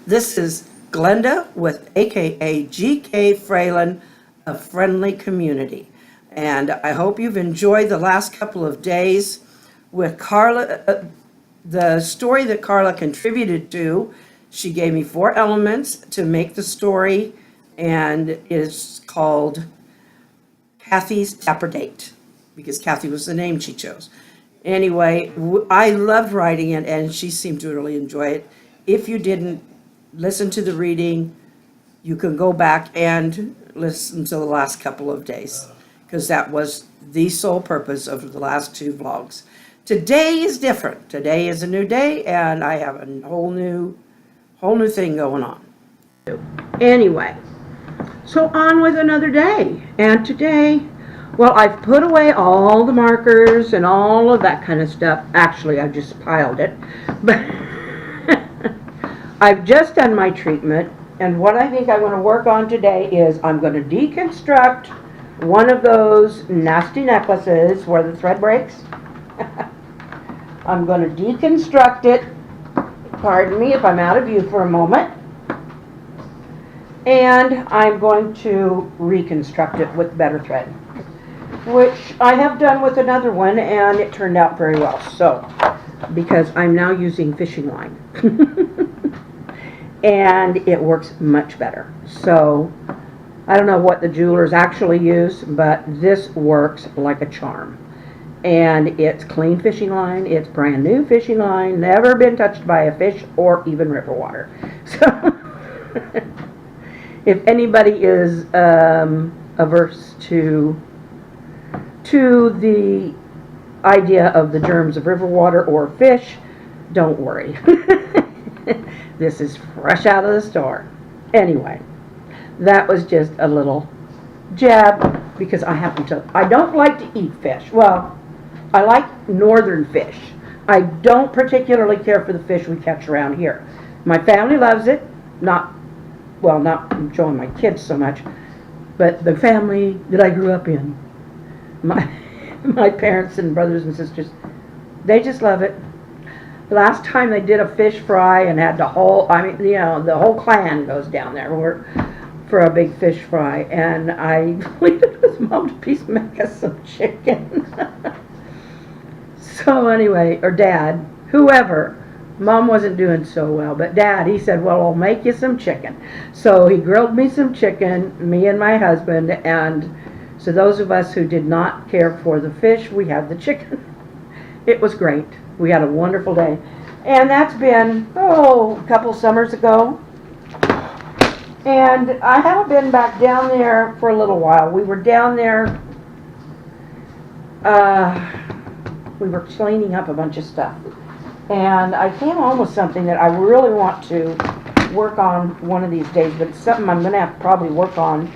This is Glenda with AKA GK Fralin, a friendly community. And I hope you've enjoyed the last couple of days with Carla, the story that Carla contributed to. She gave me 4 elements to make the story, and it's called Kathy's Dapper Date, because Kathy was the name she chose. Anyway, I loved writing it, and she seemed to really enjoy it. If you didn't listen to the reading, you can go back and listen to the last couple of days, because that was the sole purpose of the last 2 vlogs. Today is different. Today is a new day, and I have a whole new thing going on. Anyway, so on with another day. And today, well, I've put away all the markers and all of that kind of stuff. Actually, I just piled it. But I've just done my treatment, and what I think I'm going to work on today is I'm going to deconstruct one of those nasty necklaces where the thread breaks. I'm going to deconstruct it. Pardon me if I'm out of view for a moment. And I'm going to reconstruct it with better thread, which I have done with another one, and it turned out very well. So, because I'm now using fishing line. And it works much better. So, I don't know what the jewelers actually use, but this works like a charm. And it's clean fishing line. It's brand new fishing line, never been touched by a fish or even river water. So, if anybody is averse to the idea of the germs of river water or fish, don't worry. This is fresh out of the store. Anyway, that was just a little jab, because I don't like to eat fish. Well, I like northern fish. I don't particularly care for the fish we catch around here. My family loves it. Not showing my kids so much, but the family that I grew up in, my parents and brothers and sisters, they just love it. Last time they did a fish fry and had the whole clan goes down there for a big fish fry, and I pleaded with Mom to please make us some chicken. So anyway, or Dad, whoever. Mom wasn't doing so well, but Dad, he said, well, I'll make you some chicken. So he grilled me some chicken, me and my husband, and so those of us who did not care for the fish, we had the chicken. It was great. We had a wonderful day. And that's been, a couple summers ago. And I haven't been back down there for a little while. We were down there, we were cleaning up a bunch of stuff. And I came home with something that I really want to work on one of these days, but it's something I'm going to have to probably work on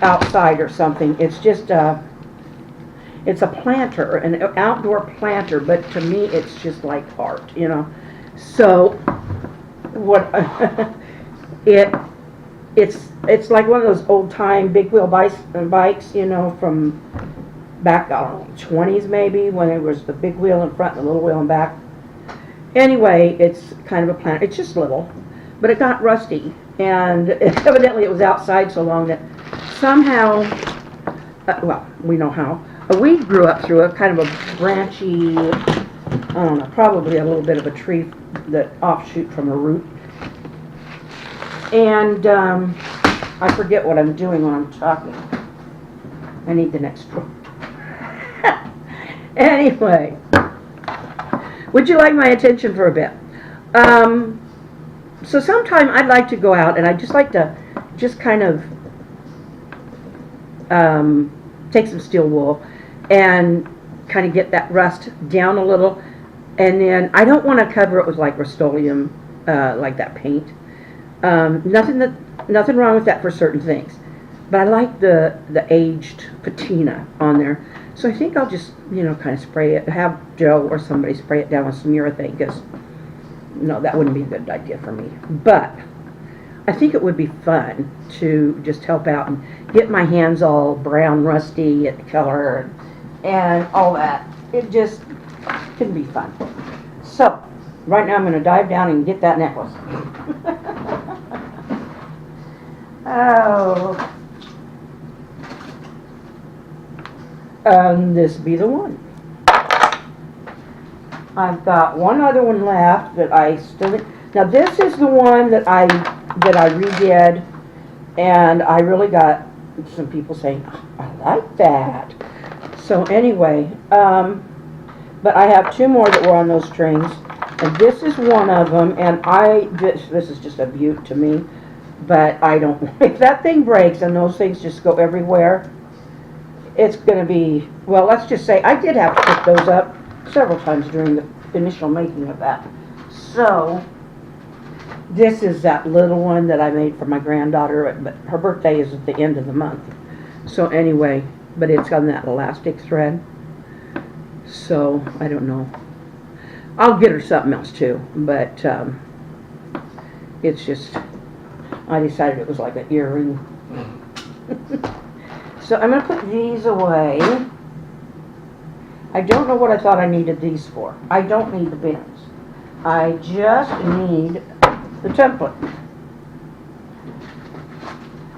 outside or something. It's just it's a planter, an outdoor planter, but to me it's just like art, you know. So what it's like one of those old time big wheel bikes, you know, from back, I don't know, 20s maybe, when there was the big wheel in front and the little wheel in back. Anyway, it's kind of a planter. It's just little, but it got rusty, and evidently it was outside so long that somehow, well, we know how, a weed grew up through it, kind of a branchy, I don't know, probably a little bit of a tree that offshoot from a root. And I forget what I'm doing when I'm talking. I need the next drawer. Anyway. Would you like my attention for a bit? So sometime I'd like to go out, and I'd just like to kind of take some steel wool and kind of get that rust down a little, and then I don't want to cover it with like Rust-Oleum, like that paint. Nothing wrong with that for certain things, but I like the aged patina on there. So I think I'll just, kind of spray it, have Joe or somebody spray it down with some urethane, because, no, that wouldn't be a good idea for me. But I think it would be fun to just help out and get my hands all brown, rusty at the color and all that. It just can be fun. So, right now I'm going to dive down and get that necklace. Oh. This be the one. I've got one other one left that I still. Now this is the one that I redid, and I really got some people saying, I like that. So anyway, but I have two more that were on those strings, and this is one of them. And this is just a beaut to me, but I don't. If that thing breaks and those things just go everywhere, it's going to be, well, let's just say I did have to pick those up several times during the initial making of that. So this is that little one that I made for my granddaughter, but her birthday is at the end of the month. So anyway, but it's on that elastic thread. So I don't know. I'll get her something else too, but it's just, I decided it was like an earring. So I'm going to put these away. I don't know what I thought I needed these for. I don't need the bins. I just need the template.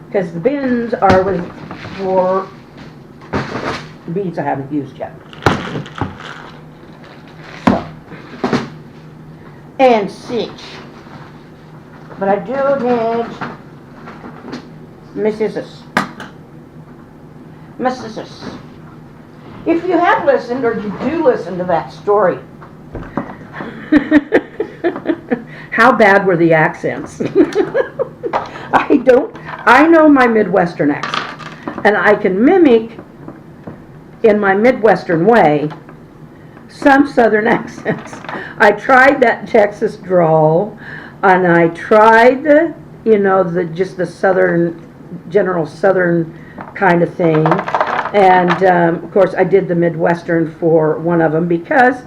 Because the bins are for beads I haven't used yet. So, and such. But I do need my scissors. If you have listened, or you do listen to that story, how bad were the accents? I know my Midwestern accent, and I can mimic, in my Midwestern way, some Southern accents. I tried that Texas drawl, and I tried just the Southern, general Southern kind of thing. And of course I did the Midwestern for one of them because,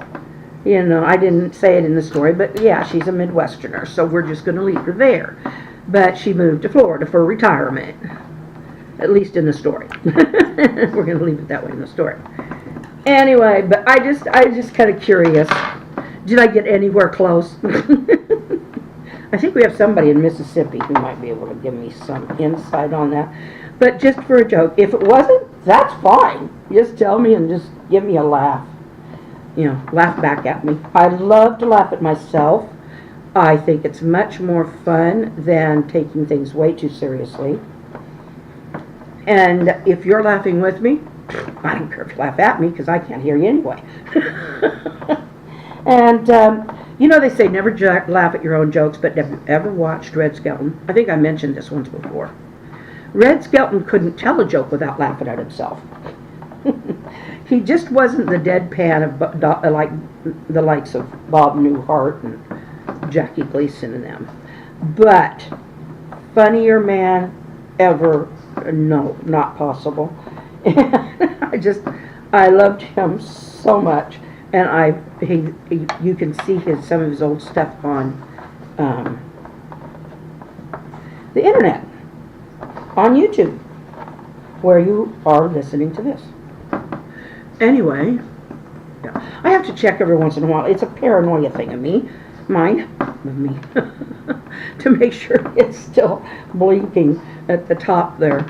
I didn't say it in the story, but yeah, she's a Midwesterner, so we're just going to leave her there. But she moved to Florida for retirement, at least in the story. We're going to leave it that way in the story. Anyway, but I just kind of curious. Did I get anywhere close? I think we have somebody in Mississippi who might be able to give me some insight on that. But just for a joke, if it wasn't, that's fine. Just tell me and just give me a laugh. Laugh back at me. I love to laugh at myself. I think it's much more fun than taking things way too seriously. And if you're laughing with me, I don't care if you laugh at me because I can't hear you anyway. And, they say never laugh at your own jokes, but have you ever watched Red Skelton? I think I mentioned this once before. Red Skelton couldn't tell a joke without laughing at himself. He just wasn't the deadpan of like the likes of Bob Newhart and Jackie Gleason and them. But funnier man ever, no, not possible. I loved him so much, and you can see some of his old stuff on the internet. On YouTube, where you are listening to this. Anyway, yeah, I have to check every once in a while. It's a paranoia thing of mine, to make sure it's still blinking at the top there.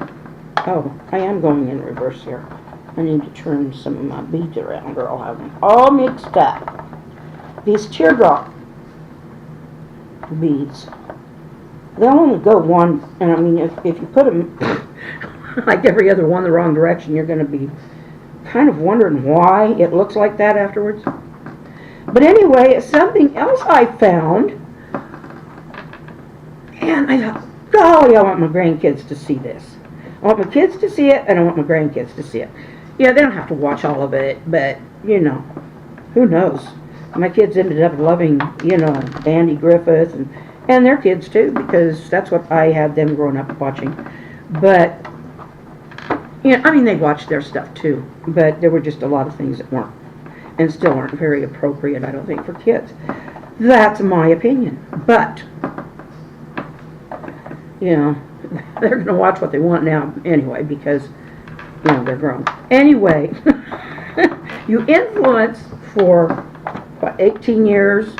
Oh, I am going in reverse here. I need to turn some of my beads around, or I'll have them all mixed up. These teardrop beads. They'll only go one, and I mean, if you put them like every other one the wrong direction, you're going to be kind of wondering why it looks like that afterwards. But anyway, something else I found, and I thought, golly, I want my grandkids to see this. I want my kids to see it, and I want my grandkids to see it. Yeah, they don't have to watch all of it, but, who knows? My kids ended up loving, Andy Griffith, and their kids too, because that's what I had them growing up watching. But, they watched their stuff too, but there were just a lot of things that weren't, and still aren't very appropriate, I don't think, for kids. That's my opinion. But, they're going to watch what they want now anyway, because, they're grown. Anyway, you influence for, 18 years?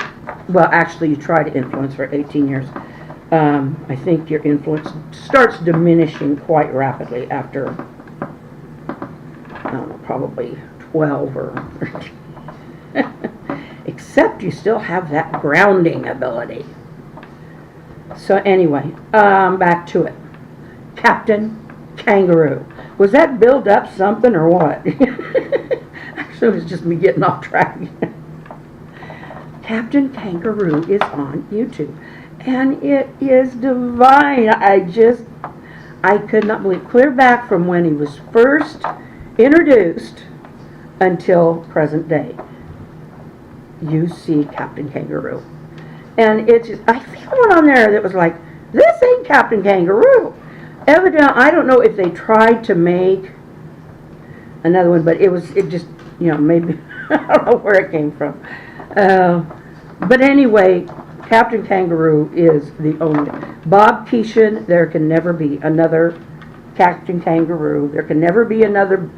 Well, actually, you try to influence for 18 years I think your influence starts diminishing quite rapidly after, I don't know, probably 12 or 13. Except you still have that grounding ability. So anyway, back to it. Captain Kangaroo. Was that build up something or what? Actually, it was just me getting off track. Captain Kangaroo is on YouTube. And it is divine. I could not believe. Clear back from when he was first introduced until present day. You see Captain Kangaroo. And it's just, I found one on there that was like, this ain't Captain Kangaroo. Evidently, I don't know if they tried to make another one, but it just, maybe, I don't know where it came from. But anyway, Captain Kangaroo is the only. Bob Keeshan, there can never be another Captain Kangaroo. There can never be another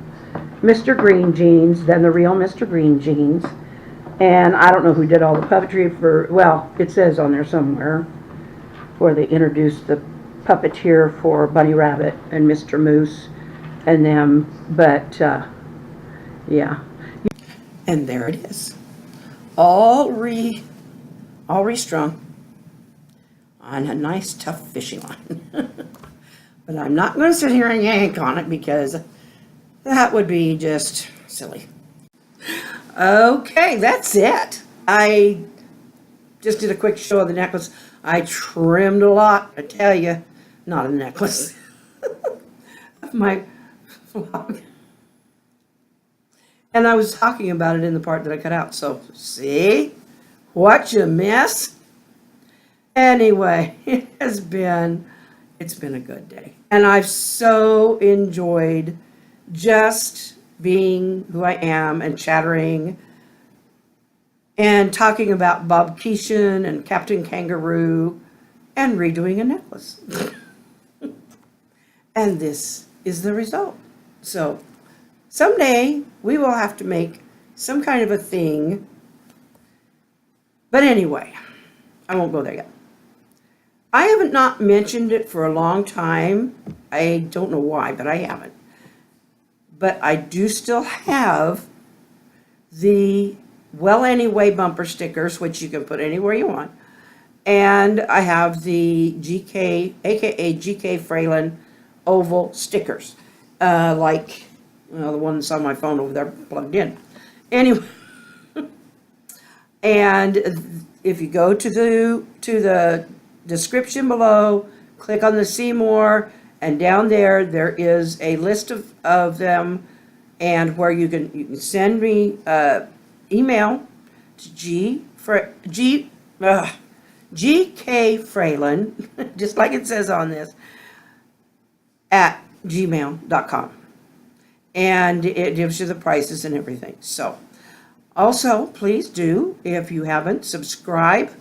Mr. Green Jeans than the real Mr. Green Jeans. And I don't know who did all the puppetry for, well, it says on there somewhere where they introduced the puppeteer for Bunny Rabbit and Mr. Moose and them, but yeah. And there it is. All restrung on a nice tough fishing line. But I'm not going to sit here and yank on it because that would be just silly. Okay, that's it. I just did a quick show of the necklace. I trimmed a lot, I tell you. Not a necklace. Of my vlog. And I was talking about it in the part that I cut out. So, see? What you miss? Anyway, it's been a good day. And I've so enjoyed just being who I am and chattering and talking about Bob Keeshan and Captain Kangaroo and redoing a necklace. And this is the result. So someday we will have to make some kind of a thing. But anyway, I won't go there yet. I haven't not mentioned it for a long time. I don't know why, but I haven't. But I do still have the Well Anyway bumper stickers, which you can put anywhere you want. And I have the GK, aka GK Fralin oval stickers. Like, the ones on my phone over there plugged in. Anyway. And if you go to the description below, click on the See More, and down there is a list of them, and where you can send me email to GK Fralin, just like it says on this, at gmail.com. And it gives you the prices and everything. So, also, please do, if you haven't, subscribe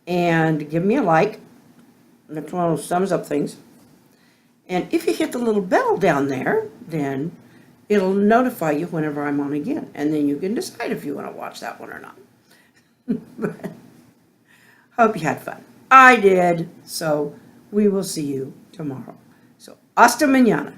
and give me a like. That's one of those thumbs up things. And if you hit the little bell down there, then it'll notify you whenever I'm on again. And then you can decide if you want to watch that one or not. But hope you had fun. I did. So we will see you tomorrow. So, hasta mañana.